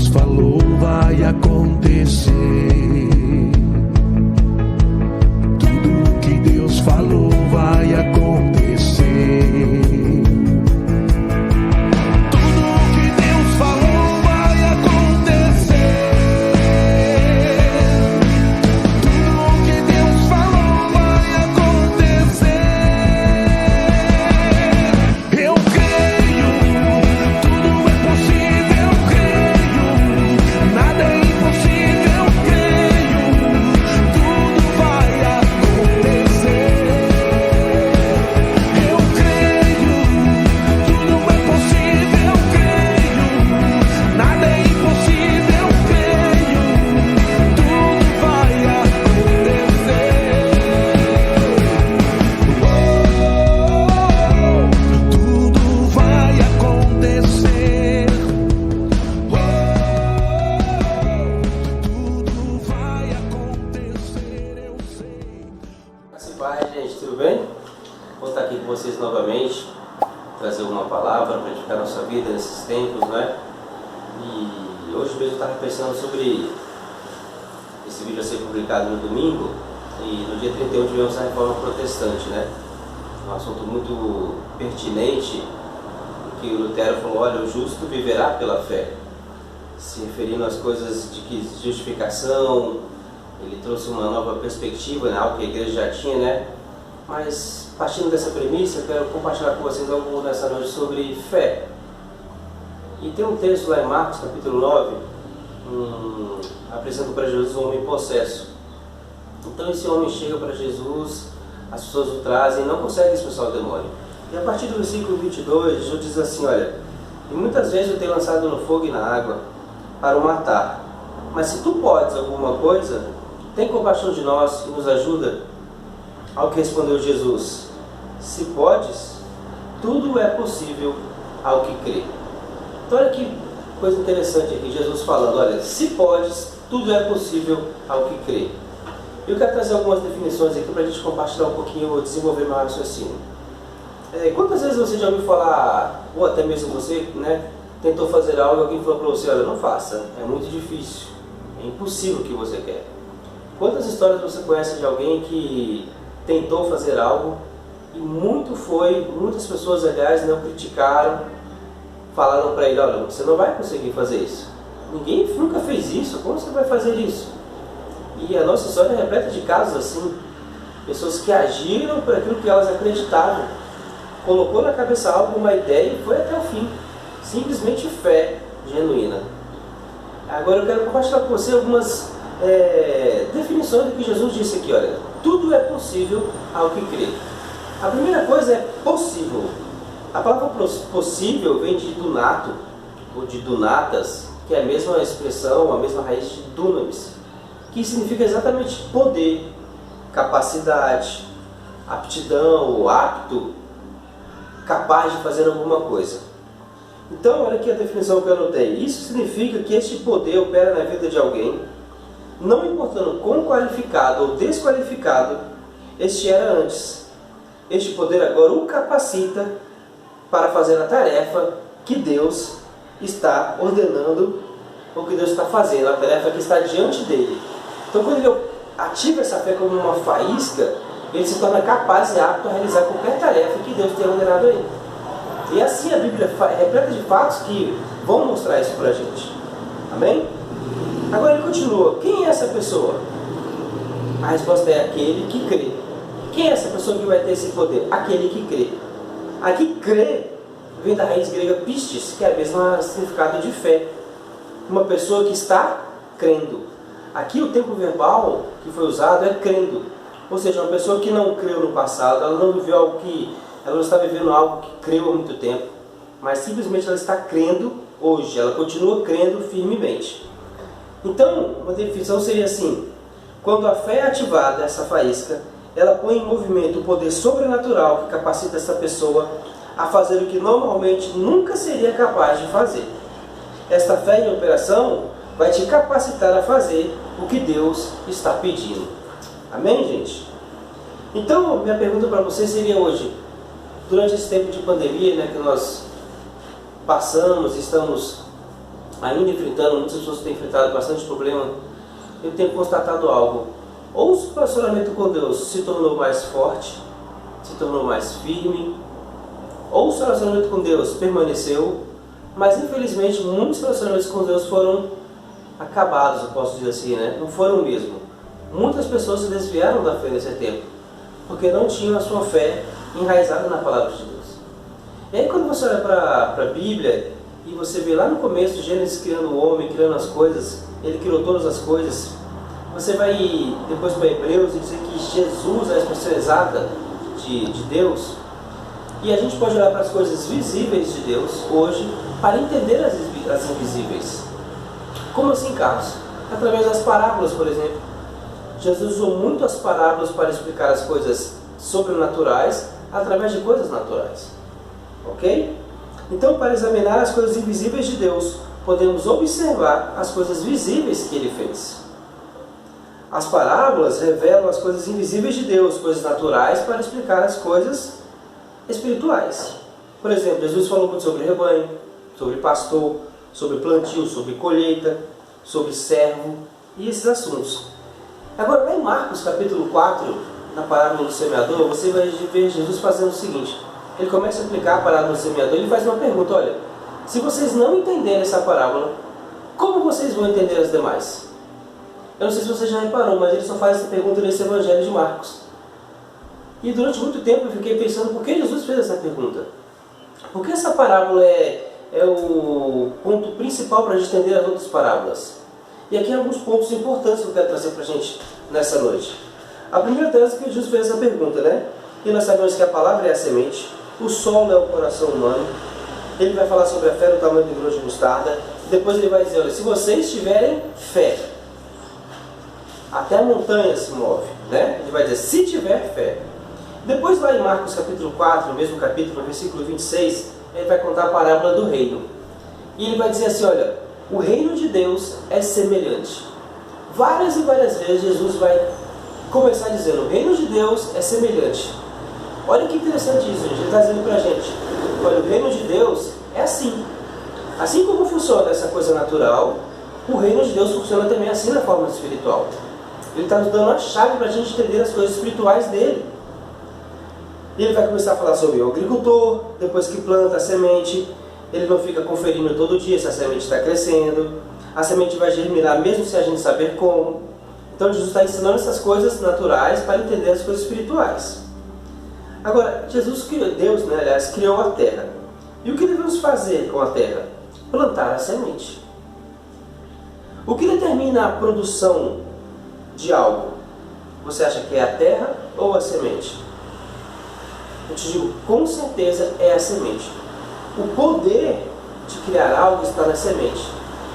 Deus falou vai acontecer. Tudo que Deus falou vai acontecer. Paz, gente, tudo bem? Vou estar aqui com vocês novamente, trazer alguma palavra para edificar a nossa vida nesses tempos, né? E hoje mesmo eu estava pensando sobre esse vídeo a ser publicado no domingo, e no dia 31 tivemos a Reforma Protestante, né? Um assunto muito pertinente, que o Lutero falou, olha, o justo viverá pela fé, se referindo às coisas de justificação. Ele trouxe uma nova perspectiva, né, algo que a igreja já tinha, né? Mas, partindo dessa premissa, eu quero compartilhar com vocês algo nessa noite sobre fé. E tem um texto lá em Marcos, capítulo 9, apresenta para Jesus um homem possesso. Então esse homem chega para Jesus, as pessoas o trazem e não conseguem expulsar o demônio. E a partir do versículo 22, Jesus diz assim, olha, e muitas vezes eu tenho lançado no fogo e na água para o matar, mas se tu podes alguma coisa, tem compaixão de nós e nos ajuda. Ao que respondeu Jesus, se podes, tudo é possível ao que crê. Então olha que coisa interessante aqui, Jesus falando, olha, se podes, tudo é possível ao que crê. Eu quero trazer algumas definições aqui para a gente compartilhar um pouquinho ou desenvolver meu raciocínio. Quantas vezes você já ouviu falar, ou até mesmo você, né, tentou fazer algo e alguém falou para você, olha, não faça, é muito difícil, é impossível o que você quer. Quantas histórias você conhece de alguém que tentou fazer algo e muitas pessoas, aliás, não criticaram, falaram para ele, olha, você não vai conseguir fazer isso. Ninguém nunca fez isso, como você vai fazer isso? E a nossa história é repleta de casos assim, pessoas que agiram por aquilo que elas acreditavam, colocou na cabeça algo, uma ideia e foi até o fim. Simplesmente fé genuína. Agora eu quero compartilhar com você algumas definições do que Jesus disse aqui, olha, tudo é possível ao que crê. A primeira coisa é possível. A palavra possível vem de dunato, ou de dunatas, que é a mesma expressão, a mesma raiz de dunamis, que significa exatamente poder, capacidade, aptidão, ou apto, capaz de fazer alguma coisa. Então, olha aqui a definição que eu anotei. Isso significa que este poder opera na vida de alguém, não importando quão qualificado ou desqualificado este era antes. Este poder agora o capacita para fazer a tarefa que Deus está ordenando, ou que Deus está fazendo, a tarefa que está diante dele. Então, quando ele ativa essa fé como uma faísca, ele se torna capaz e apto a realizar qualquer tarefa que Deus tenha ordenado a ele. E assim a Bíblia é repleta de fatos que vão mostrar isso para a gente. Amém? Agora ele continua. Quem é essa pessoa? A resposta é aquele que crê. Quem é essa pessoa que vai ter esse poder? Aquele que crê. Aqui crê vem da raiz grega pistis, que é o mesmo significado de fé. Uma pessoa que está crendo. Aqui o tempo verbal que foi usado é crendo. Ou seja, uma pessoa que não creu no passado, ela não viveu algo que... ela não está vivendo algo que creu há muito tempo, mas simplesmente ela está crendo hoje, ela continua crendo firmemente. Então, uma definição seria assim, quando a fé é ativada, essa faísca, ela põe em movimento o poder sobrenatural que capacita essa pessoa a fazer o que normalmente nunca seria capaz de fazer. Esta fé em operação vai te capacitar a fazer o que Deus está pedindo. Amém, gente? Então, minha pergunta para você seria hoje, durante esse tempo de pandemia, né, que nós passamos, estamos ainda enfrentando, muitas pessoas têm enfrentado bastante problema, eu tenho constatado algo. Ou o seu relacionamento com Deus se tornou mais forte, se tornou mais firme, ou o seu relacionamento com Deus permaneceu, mas infelizmente muitos relacionamentos com Deus foram acabados, eu posso dizer assim, né? Não foram mesmo. Muitas pessoas se desviaram da fé nesse tempo, porque não tinham a sua fé enraizada na palavra de Deus. E aí quando você olha para a Bíblia, e você vê lá no começo, Gênesis criando o homem, criando as coisas, ele criou todas as coisas. Você vai depois para Hebreus e dizer que Jesus é a expressão exata de Deus. E a gente pode olhar para as coisas visíveis de Deus hoje para entender as invisíveis. Como assim, Carlos? Através das parábolas, por exemplo. Jesus usou muito as parábolas para explicar as coisas sobrenaturais através de coisas naturais. Ok? Então, para examinar as coisas invisíveis de Deus, podemos observar as coisas visíveis que Ele fez. As parábolas revelam as coisas invisíveis de Deus, coisas naturais, para explicar as coisas espirituais. Por exemplo, Jesus falou muito sobre rebanho, sobre pastor, sobre plantio, sobre colheita, sobre servo e esses assuntos. Agora, lá em Marcos capítulo 4, na parábola do semeador, você vai ver Jesus fazendo o seguinte. Ele começa a explicar a parábola do semeador e ele faz uma pergunta: olha, se vocês não entenderem essa parábola, como vocês vão entender as demais? Eu não sei se você já reparou, mas ele só faz essa pergunta nesse evangelho de Marcos. E durante muito tempo eu fiquei pensando por que Jesus fez essa pergunta. Porque essa parábola é o ponto principal para a gente entender as outras parábolas. E aqui há alguns pontos importantes que eu quero trazer para a gente nessa noite. A primeira delas é que Jesus fez essa pergunta, né? E nós sabemos que a palavra é a semente, o solo é o coração humano. Ele vai falar sobre a fé no tamanho do grão de mostarda. Depois ele vai dizer, olha, se vocês tiverem fé, até a montanha se move, né? Ele vai dizer, se tiver fé. Depois lá em Marcos capítulo 4, no mesmo capítulo, no versículo 26, ele vai contar a parábola do reino. E ele vai dizer assim, olha, o reino de Deus é semelhante. Várias e várias vezes Jesus vai começar dizendo, o reino de Deus é semelhante. Olha que interessante isso, gente. Ele está dizendo para a gente, olha, o reino de Deus é assim. Assim como funciona essa coisa natural, o reino de Deus funciona também assim na forma espiritual. Ele está nos dando a chave para a gente entender as coisas espirituais dele. E ele vai começar a falar sobre o agricultor, depois que planta a semente, ele não fica conferindo todo dia se a semente está crescendo, a semente vai germinar mesmo sem a gente saber como. Então Jesus está ensinando essas coisas naturais para entender as coisas espirituais. Agora, Jesus criou, Deus, né, aliás, criou a terra. E o que devemos fazer com a terra? Plantar a semente. O que determina a produção de algo? Você acha que é a terra ou a semente? Eu te digo, com certeza é a semente. O poder de criar algo está na semente.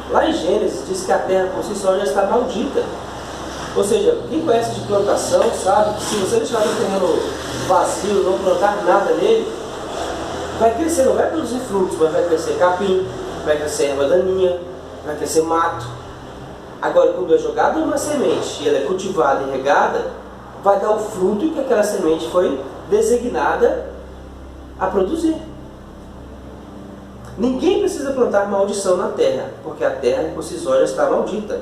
Lá em Gênesis diz que a terra por si só já está maldita. Ou seja, quem conhece de plantação sabe que se você deixar o terreno vazio, não plantar nada nele, vai crescer, não vai produzir frutos, mas vai crescer capim, vai crescer erva daninha, vai crescer mato. Agora, quando é jogada uma semente e ela é cultivada e regada, vai dar o fruto que aquela semente foi designada a produzir. Ninguém precisa plantar maldição na terra, porque a terra por si só já está maldita.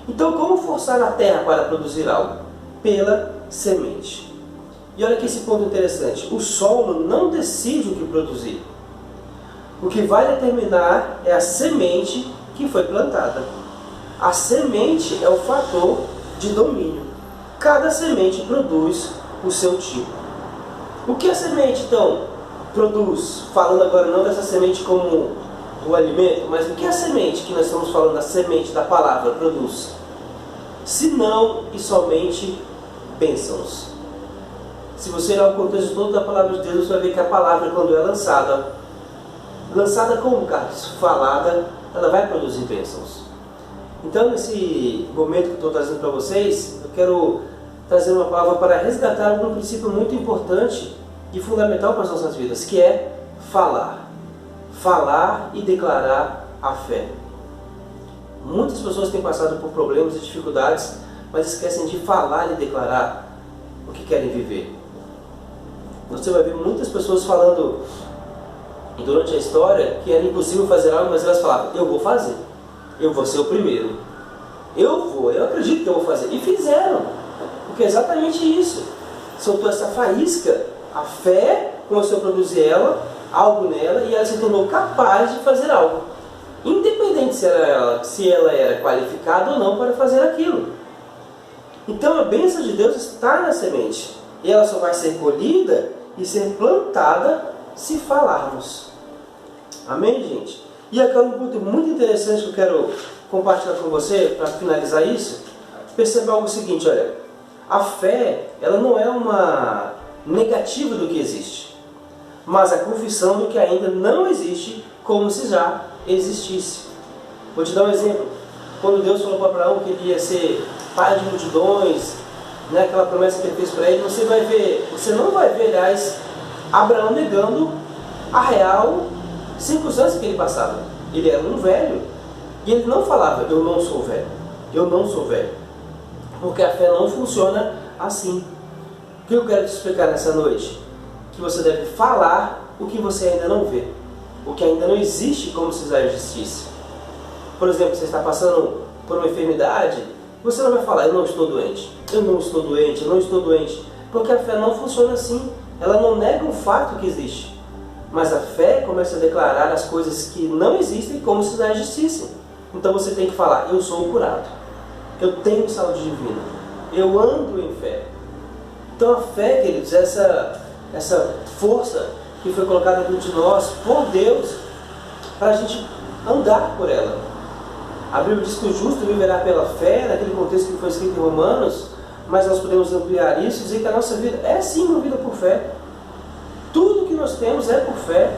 Então, como forçar a terra para produzir algo? Pela semente. E olha que esse ponto interessante. O solo não decide o que produzir. O que vai determinar é a semente que foi plantada. A semente é o fator de domínio. Cada semente produz o seu tipo. O que a semente, então, produz? Falando agora não dessa semente como o alimento, mas o que a semente, que nós estamos falando da semente da palavra, produz? Senão e somente bênçãos. Se você olhar o contexto todo da palavra de Deus, você vai ver que a palavra, quando é lançada como, Carlos? Falada, ela vai produzir bênçãos. Então, nesse momento que eu estou trazendo para vocês, eu quero trazer uma palavra para resgatar um princípio muito importante e fundamental para as nossas vidas, que é falar. Falar e declarar a fé. Muitas pessoas têm passado por problemas e dificuldades, mas esquecem de falar e declarar o que querem viver. Você vai ver muitas pessoas falando durante a história que era impossível fazer algo, mas elas falavam, eu vou fazer. eu vou ser o primeiro. Eu acredito que eu vou fazer. E fizeram. Porque é exatamente isso. Soltou essa faísca, a fé começou a produzir algo nela, e ela se tornou capaz de fazer algo. Independente se ela era qualificada ou não para fazer aquilo. Então a bênção de Deus está na semente. E ela só vai ser colhida e ser plantada se falarmos. Amém, gente? E aqui é um ponto muito interessante que eu quero compartilhar com você, para finalizar isso. Perceba algo seguinte, olha. A fé, ela não é uma negativa do que existe, mas a confissão do que ainda não existe, como se já existisse. Vou te dar um exemplo. Quando Deus falou para Abraão que ele ia ser pai de multidões, né, aquela promessa que ele fez para ele, você não vai ver, aliás, Abraão negando a real circunstância que ele passava. Ele era um velho, e ele não falava, eu não sou velho, eu não sou velho. Porque a fé não funciona assim. O que eu quero te explicar nessa noite? Que você deve falar o que você ainda não vê, o que ainda não existe como se já existisse. Por exemplo, você está passando por uma enfermidade, você não vai falar, eu não estou doente, eu não estou doente, eu não estou doente. Porque a fé não funciona assim. Ela não nega o fato que existe. Mas a fé começa a declarar as coisas que não existem como se já existissem. Então você tem que falar, eu sou curado, eu tenho saúde divina, eu ando em fé. Então a fé, queridos, é essa força que foi colocada dentro de nós por Deus, para a gente andar por ela. A Bíblia diz que o justo viverá pela fé, naquele contexto que foi escrito em Romanos, mas nós podemos ampliar isso e dizer que a nossa vida é sim uma vida por fé. Tudo que nós temos é por fé.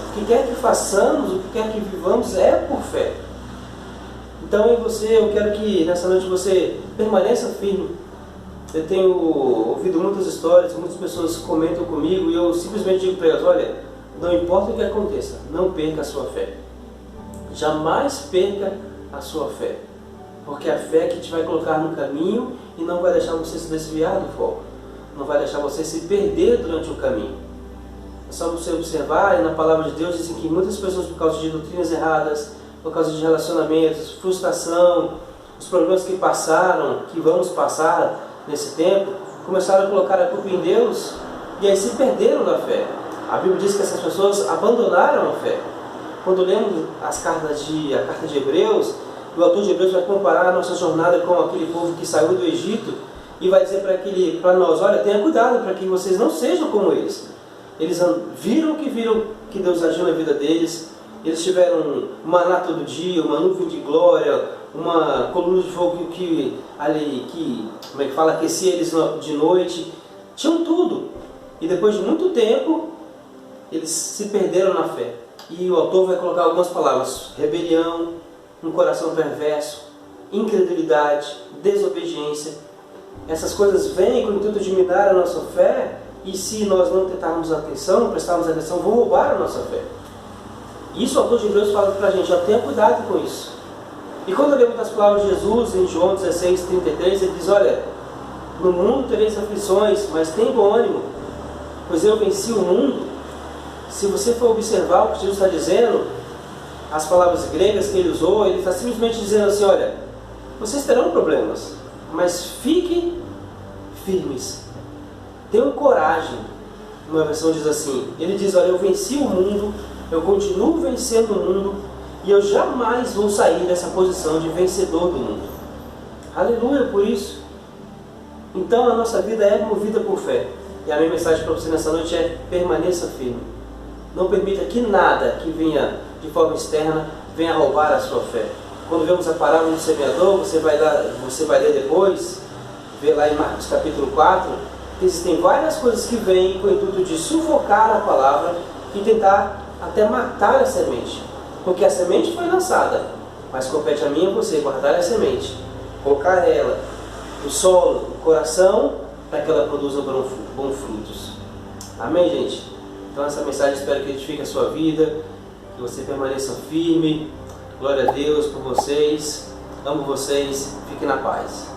O que quer que façamos, o que quer que vivamos é por fé. Então eu quero que nessa noite você permaneça firme. Eu tenho ouvido muitas histórias, muitas pessoas comentam comigo e eu simplesmente digo para elas, olha, não importa o que aconteça, não perca a sua fé. Jamais perca a sua fé. Porque a fé é que te vai colocar no caminho e não vai deixar você se desviar do foco. Não vai deixar você se perder durante o caminho. É só você observar, e na palavra de Deus dizem que muitas pessoas, por causa de doutrinas erradas, por causa de relacionamentos, frustração, os problemas que passaram, que vamos passar nesse tempo, começaram a colocar a culpa em Deus e aí se perderam na fé. A Bíblia diz que essas pessoas abandonaram a fé. Quando lemos a carta de Hebreus, o autor de Hebreus vai comparar a nossa jornada com aquele povo que saiu do Egito e vai dizer para nós, olha, tenha cuidado para que vocês não sejam como eles. Eles viram que Deus agiu na vida deles. Eles tiveram maná todo dia, uma nuvem de glória, uma coluna de fogo que aquecia eles de noite. Tinham tudo. E depois de muito tempo, eles se perderam na fé. E o autor vai colocar algumas palavras: rebelião, um coração perverso, incredulidade, desobediência. Essas coisas vêm com o intuito de minar a nossa fé, e se nós não tentarmos atenção, não prestarmos atenção, vão roubar a nossa fé. Isso o autor de Hebreus fala para a gente, tenha cuidado com isso. E quando eu lembro das palavras de Jesus em João 16:33, ele diz, olha, no mundo tereis aflições, mas tem bom ânimo, pois eu venci o mundo. Se você for observar o que Jesus está dizendo, as palavras gregas que ele usou, ele está simplesmente dizendo assim, olha, vocês terão problemas, mas fiquem firmes, tenham coragem. Uma versão diz assim, ele diz, olha, eu venci o mundo, eu continuo vencendo o mundo, e eu jamais vou sair dessa posição de vencedor do mundo. Aleluia por isso. Então a nossa vida é movida por fé. E a minha mensagem para você nessa noite é, permaneça firme. Não permita que nada que venha de forma externa venha roubar a sua fé. Quando vemos a parábola do semeador, você vai ler depois, ver lá em Marcos capítulo 4, que existem várias coisas que vêm com o intuito de sufocar a palavra e tentar até matar a semente. Porque a semente foi lançada, mas compete a mim e a você guardar a semente, colocar ela no solo, no coração, para que ela produza bons frutos. Amém, gente? Então essa mensagem espero que edifique a sua vida, que você permaneça firme. Glória a Deus por vocês, amo vocês, fiquem na paz.